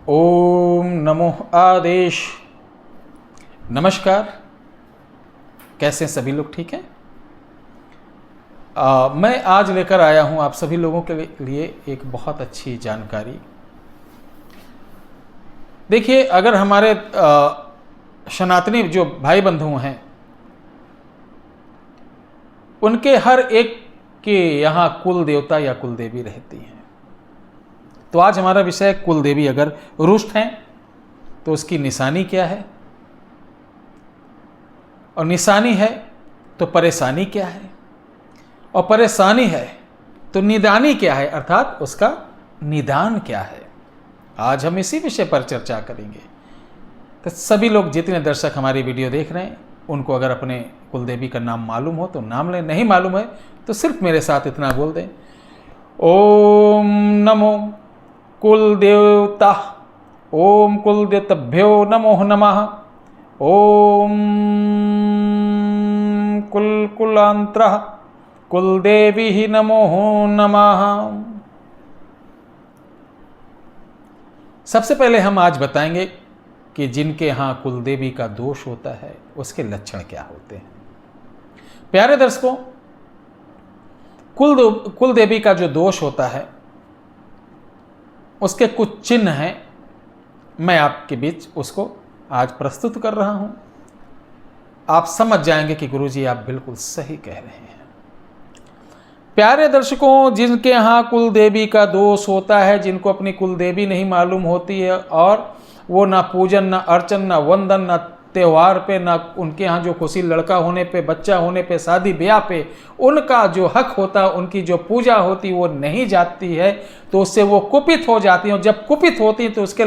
ओम नमो आदेश। नमस्कार, कैसे हैं सभी लोग? ठीक हैं? मैं आज लेकर आया हूं आप सभी लोगों के लिए एक बहुत अच्छी जानकारी। देखिए, अगर हमारे सनातनी जो भाई बंधु हैं, उनके हर एक के यहाँ कुल देवता या कुल देवी रहती हैं। तो आज हमारा विषय कुल देवी अगर रुष्ट हैं तो उसकी निशानी क्या है, और निशानी है तो परेशानी क्या है, और परेशानी है तो निदानी क्या है, अर्थात उसका निदान क्या है। आज हम इसी विषय पर चर्चा करेंगे। तो सभी लोग जितने दर्शक हमारी वीडियो देख रहे हैं, उनको अगर अपने कुलदेवी का नाम मालूम हो तो नाम लें, नहीं मालूम है तो सिर्फ मेरे साथ इतना बोल दें, ओम नमो कुल देवता, ओम कुल देवतभ्यो नमो नमः, ओम कुल कुलांतरः कुल देवी ही नमो नमः। सबसे पहले हम आज बताएंगे कि जिनके यहाँ कुल देवी का दोष होता है उसके लक्षण क्या होते हैं। प्यारे दर्शकों, कुल देवी का जो दोष होता है उसके कुछ चिन्ह हैं। मैं आपके बीच उसको आज प्रस्तुत कर रहा हूं। आप समझ जाएंगे कि गुरुजी आप बिल्कुल सही कह रहे हैं। प्यारे दर्शकों, जिनके यहाँ कुल देवी का दोष होता है, जिनको अपनी कुल देवी नहीं मालूम होती है, और वो ना पूजन, ना अर्चन, ना वंदन, ना त्यौहार पे, ना उनके यहाँ जो खुशी लड़का होने पे, बच्चा होने पे, शादी ब्याह पे उनका जो हक होता है, उनकी जो पूजा होती वो नहीं जाती है, तो उससे वो कुपित हो जाती हैं। और जब कुपित होती हैं तो उसके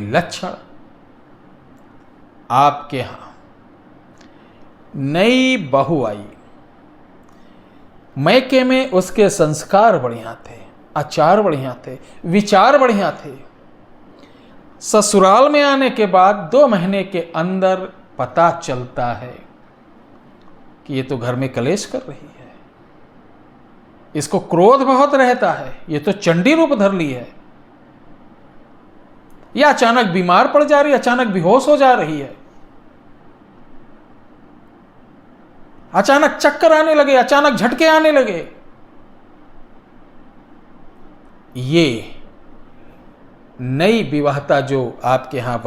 लक्षण आपके यहाँ नई बहू आई, मैके में उसके संस्कार बढ़िया थे, आचार बढ़िया थे, विचार बढ़िया थे, ससुराल में आने के बाद 2 महीने के अंदर पता चलता है कि ये तो घर में कलेश कर रही है, इसको क्रोध बहुत रहता है, ये तो चंडी रूप धर ली है, या अचानक बीमार पड़ जा रही है, अचानक बेहोश हो जा रही है, अचानक चक्कर आने लगे, अचानक झटके आने लगे। ये नई विवाहता जो आपके यहाँ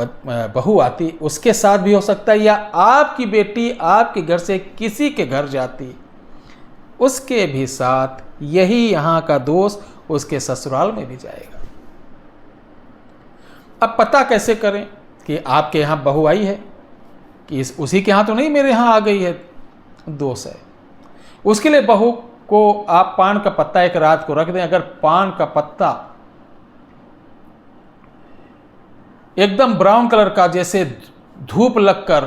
बहू आती उसके साथ भी हो सकता है, या आपकी बेटी आपके घर से किसी के घर जाती उसके भी साथ यही यहाँ का दोष उसके ससुराल में भी जाएगा। अब पता कैसे करें कि आपके यहाँ बहू आई है, कि उसी के यहाँ तो नहीं मेरे यहाँ आ गई है, दोष है। उसके लिए बहू को आप पान का पत्ता एक रात को रख दें। अगर पान का पत्ता एकदम ब्राउन कलर का, जैसे धूप लगकर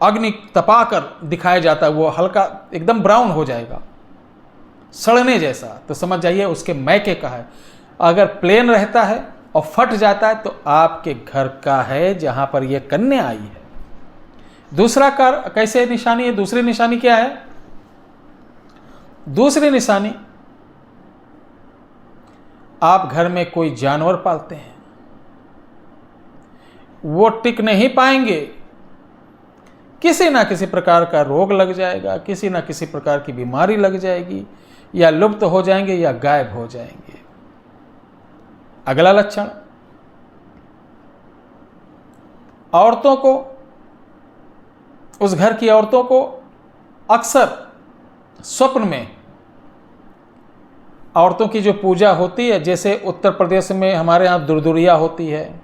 अग्नि तपाकर दिखाया जाता है, वो हल्का एकदम ब्राउन हो जाएगा, सड़ने जैसा, तो समझ जाइए उसके मैके का है। अगर प्लेन रहता है और फट जाता है तो आपके घर का है जहां पर यह कन्या आई है। दूसरा कैसे निशानी है? दूसरी निशानी क्या है? दूसरी निशानी, आप घर में कोई जानवर पालते हैं, वो टिक नहीं पाएंगे, किसी ना किसी प्रकार का रोग लग जाएगा, किसी ना किसी प्रकार की बीमारी लग जाएगी, या लुप्त हो जाएंगे या गायब हो जाएंगे। अगला लक्षण, औरतों को, उस घर की औरतों को अक्सर स्वप्न में औरतों की जो पूजा होती है, जैसे उत्तर प्रदेश में हमारे यहाँ दुर्दुरिया होती है,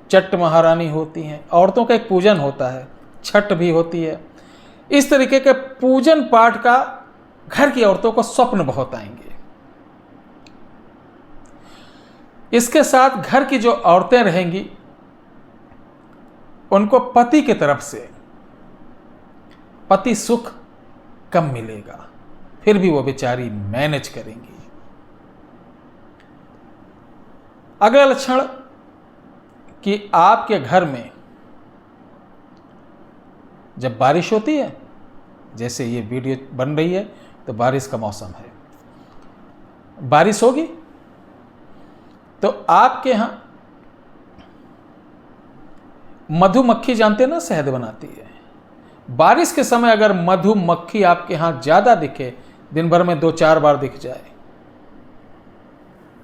चट्ट महारानी होती हैं, औरतों का एक पूजन होता है, छठ भी होती है, इस तरीके के पूजन पाठ का घर की औरतों को स्वप्न बहुत आएंगे। इसके साथ घर की जो औरतें रहेंगी उनको पति की तरफ से पति सुख कम मिलेगा, फिर भी वो बेचारी मैनेज करेंगी। अगला लक्षण कि आपके घर में जब बारिश होती है, जैसे ये वीडियो बन रही है तो बारिश का मौसम है, बारिश होगी तो आपके यहां मधुमक्खी, जानते हैं ना, शहद बनाती है। बारिश के समय अगर मधुमक्खी आपके यहां ज्यादा दिखे, दिन भर में 2-4 बार दिख जाए,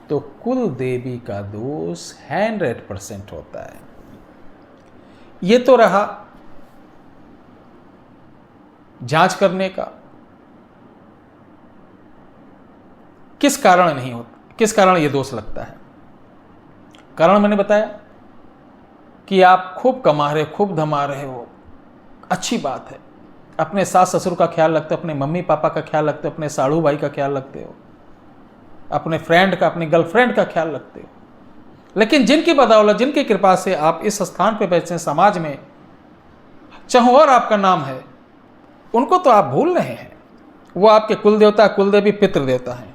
तो कुल देवी का दोष 100% होता है। ये तो रहा जांच करने का। किस कारण नहीं होता, किस कारण ये दोष लगता है? कारण मैंने बताया कि आप खूब कमा रहे, खूब धमा रहे हो, अच्छी बात है। अपने सास ससुर का ख्याल रखते हो, अपने मम्मी पापा का ख्याल रखते हो, अपने साड़ू भाई का ख्याल रखते हो, अपने फ्रेंड का, अपनी गर्लफ्रेंड का ख्याल रखते हो। लेकिन जिनकी बदौलत, जिनकी कृपा से आप इस स्थान पे बैठे हैं, समाज में चाहो और आपका नाम है, उनको तो आप भूल रहे हैं। वो आपके कुल देवता, कुल देवी, पितृ देवता हैं।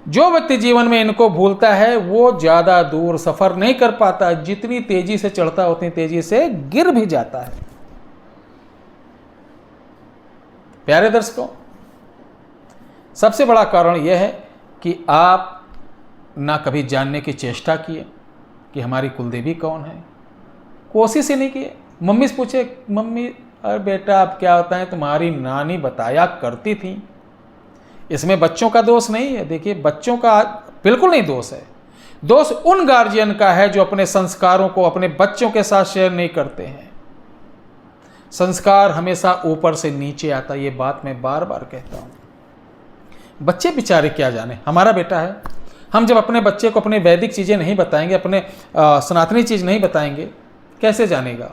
जो व्यक्ति जीवन में इनको भूलता है वो ज़्यादा दूर सफ़र नहीं कर पाता। जितनी तेजी से चढ़ता है उतनी तेजी से गिर भी जाता है। प्यारे दर्शकों, सबसे बड़ा कारण यह है कि आप ना कभी जानने की चेष्टा किए कि हमारी कुलदेवी कौन है, कोशिश ही नहीं किए। मम्मी से पूछे, मम्मी अरे बेटा अब क्या होता है, तुम्हारी नानी बताया करती थी। इसमें बच्चों का दोष नहीं है। देखिए, बच्चों का बिल्कुल नहीं दोष है। दोष उन गार्जियन का है जो अपने संस्कारों को अपने बच्चों के साथ शेयर नहीं करते हैं। संस्कार हमेशा ऊपर से नीचे आता, ये बात मैं बार बार कहता हूँ। बच्चे बेचारे क्या जाने, हमारा बेटा है। हम जब अपने बच्चे को अपने वैदिक चीज़ें नहीं बताएंगे, अपने सनातनी चीज़ नहीं बताएंगे, कैसे जानेगा?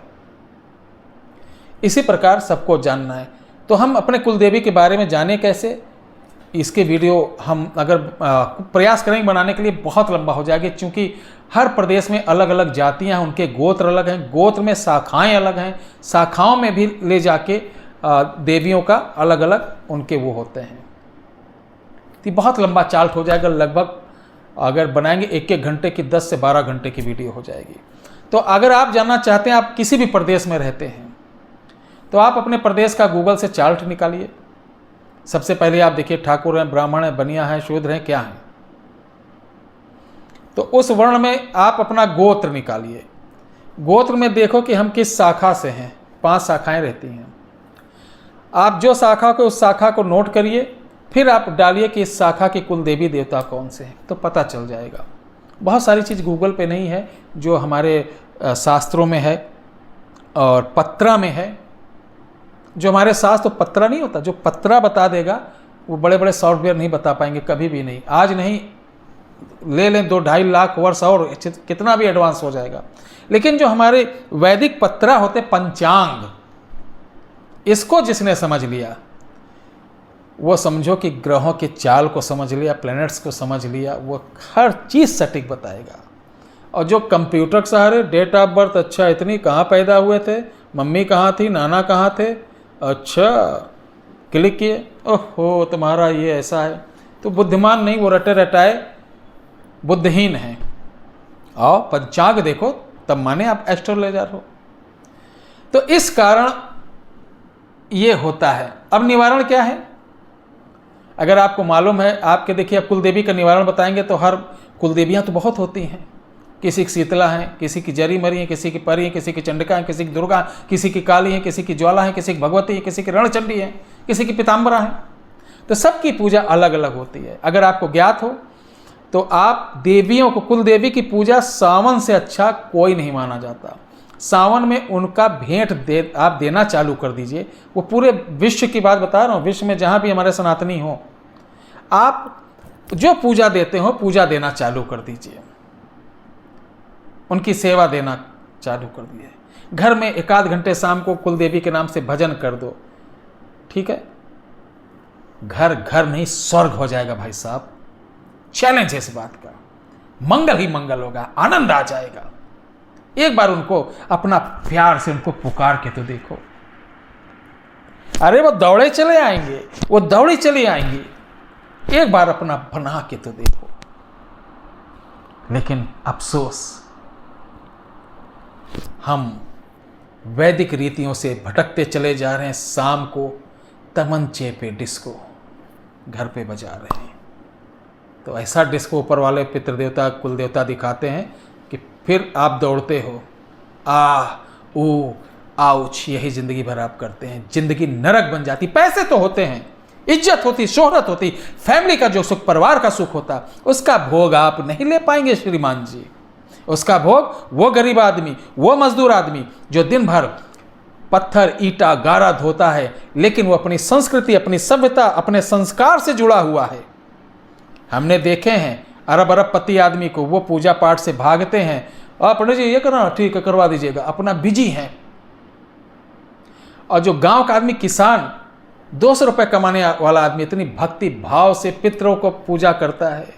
इसी प्रकार सबको जानना है। तो हम अपने कुलदेवी के बारे में जाने कैसे? इसके वीडियो हम अगर प्रयास करेंगे बनाने के लिए बहुत लंबा हो जाएगा, क्योंकि हर प्रदेश में अलग अलग जातियां हैं, उनके गोत्र अलग हैं, गोत्र में शाखाएं अलग हैं, शाखाओं में भी ले जाके देवियों का अलग अलग उनके वो होते हैं। तो बहुत लंबा चार्ट हो जाएगा। लगभग अगर बनाएंगे 1-1 घंटे की, 10 से 12 घंटे की वीडियो हो जाएगी। तो अगर आप जानना चाहते हैं, आप किसी भी प्रदेश में रहते हैं, तो आप अपने प्रदेश का गूगल से चार्ट निकालिए। सबसे पहले आप देखिए, ठाकुर हैं, ब्राह्मण हैं, बनिया हैं, शूद्र हैं, क्या हैं। तो उस वर्ण में आप अपना गोत्र निकालिए। गोत्र में देखो कि हम किस शाखा से हैं। 5 शाखाएं रहती हैं। आप जो शाखा को, उस शाखा को नोट करिए, फिर आप डालिए कि इस शाखा की कुल देवी देवता कौन से हैं, तो पता चल जाएगा। बहुत सारी चीज़ गूगल पे नहीं है, जो हमारे शास्त्रों में है और पत्रा में है। जो हमारे शास्त्र, तो पत्रा नहीं होता, जो पत्रा बता देगा वो बड़े बड़े सॉफ्टवेयर नहीं बता पाएंगे, कभी भी नहीं। आज नहीं, ले लें 2-2.5 लाख वर्ष और कितना भी एडवांस हो जाएगा। लेकिन जो हमारे वैदिक पत्रा होते, पंचांग, इसको जिसने समझ लिया वो समझो कि ग्रहों के चाल को समझ लिया, प्लैनेट्स को समझ लिया, वो हर चीज़ सटीक बताएगा। और जो कंप्यूटर के सहारे डेट ऑफ बर्थ, अच्छा इतनी कहाँ पैदा हुए थे, मम्मी कहाँ थी, नाना कहाँ थे, अच्छा क्लिक किए, ओहो तुम्हारा ये ऐसा है, तो बुद्धिमान नहीं, वो रटे रटाए बुद्धिहीन है। आओ पंचांग देखो, तब माने आप एस्ट्रोलॉजर हो। तो इस कारण ये होता है। अब निवारण क्या है? अगर आपको मालूम है, आपके देखिए, अब कुलदेवी का निवारण बताएंगे तो हर कुलदेवियाँ तो बहुत होती हैं। किसी की शीतला हैं, किसी की जरी मरी हैं, किसी की परी हैं, किसी की चंडिका हैं, किसी की दुर्गा, किसी की काली हैं, किसी की ज्वाला है, किसी की भगवती है, किसी की रणचंडी है, किसी की पीताम्बरा है। तो सबकी पूजा अलग अलग होती है। अगर आपको ज्ञात हो तो आप देवियों को, कुल देवी की पूजा सावन से अच्छा कोई नहीं माना जाता। सावन में उनका भेंट आप देना चालू कर दीजिए। वो पूरे विश्व की बात बता रहा हूँ, विश्व में जहाँ भी हमारे सनातनी हो, आप जो पूजा देते हो, पूजा देना चालू कर दीजिए, उनकी सेवा देना चालू कर दिए। घर में 1-8 घंटे शाम को कुलदेवी के नाम से भजन कर दो, ठीक है? घर घर नहीं, स्वर्ग हो जाएगा भाई साहब। चैलेंज है इस बात का। मंगल ही मंगल होगा, आनंद आ जाएगा। एक बार उनको अपना प्यार से उनको पुकार के तो देखो। अरे वो दौड़े चले आएंगे, वो दौड़ी चली आएंगी। एक बार अपना बना के तो देखो। लेकिन अफसोस, हम वैदिक रीतियों से भटकते चले जा रहे हैं। शाम को तमंचे पे डिस्को घर पे बजा रहे हैं। तो ऐसा डिस्को ऊपर वाले पितृदेवता कुल देवता दिखाते हैं कि फिर आप दौड़ते हो, ओ आउच, यही ज़िंदगी भर आप करते हैं। ज़िंदगी नरक बन जाती। पैसे तो होते हैं, इज्जत होती, शोहरत होती, फैमिली का जो सुख, परिवार का सुख होता, उसका भोग आप नहीं ले पाएंगे श्रीमान जी। उसका भोग वो गरीब आदमी, वो मजदूर आदमी जो दिन भर पत्थर ईंटा गारा धोता है, लेकिन वो अपनी संस्कृति, अपनी सभ्यता, अपने संस्कार से जुड़ा हुआ है। हमने देखे हैं अरब पति आदमी को, वो पूजा पाठ से भागते हैं, पंडित जी ये करना, ठीक है करवा दीजिएगा, अपना बिजी हैं। और जो गांव का आदमी, किसान, 200 रुपये कमाने वाला आदमी इतनी भक्ति भाव से पितरों को पूजा करता है,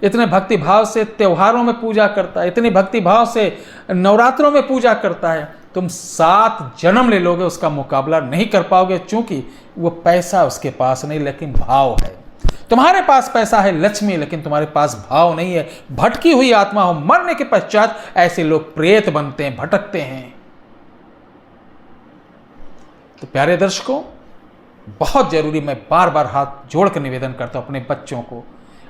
इतने भक्ति भाव से त्योहारों में पूजा करता है, इतनी भक्ति भाव से नवरात्रों में पूजा करता है, तुम 7 जन्म ले लोगे उसका मुकाबला नहीं कर पाओगे, क्योंकि वो पैसा उसके पास नहीं, लेकिन भाव है। तुम्हारे पास पैसा है, लक्ष्मी, लेकिन तुम्हारे पास भाव नहीं है। भटकी हुई आत्मा हो, मरने के पश्चात ऐसे लोग प्रेत बनते हैं, भटकते हैं। तो प्यारे दर्शकों, बहुत जरूरी, मैं बार बार हाथ जोड़कर निवेदन करता हूं, अपने बच्चों को,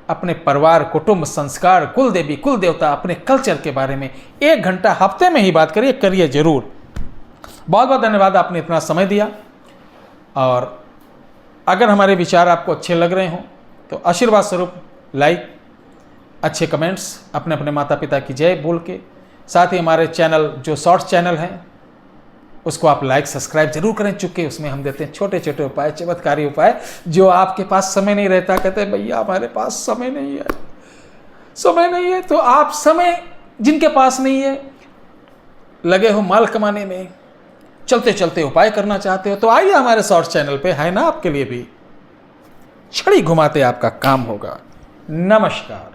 अपने परिवार, कुटुंब, संस्कार, कुल देवी, कुल देवता, अपने कल्चर के बारे में 1 घंटा हफ्ते में ही बात करिए जरूर। बहुत बहुत धन्यवाद, आपने इतना समय दिया। और अगर हमारे विचार आपको अच्छे लग रहे हों तो आशीर्वाद स्वरूप लाइक, अच्छे कमेंट्स, अपने अपने माता पिता की जय बोल के, साथ ही हमारे चैनल जो शॉर्ट्स चैनल हैं उसको आप लाइक सब्सक्राइब जरूर करें, चूंकि उसमें हम देते हैं छोटे छोटे उपाय, चमत्कारी उपाय, जो आपके पास समय नहीं रहता। कहते हैं भैया हमारे पास समय नहीं है, समय नहीं है। तो आप समय, जिनके पास नहीं है, लगे हो माल कमाने में, चलते चलते उपाय करना चाहते हो, तो आइए हमारे शॉर्ट्स चैनल पे, है ना आपके लिए भी, छड़ी घुमाते आपका काम होगा। नमस्कार।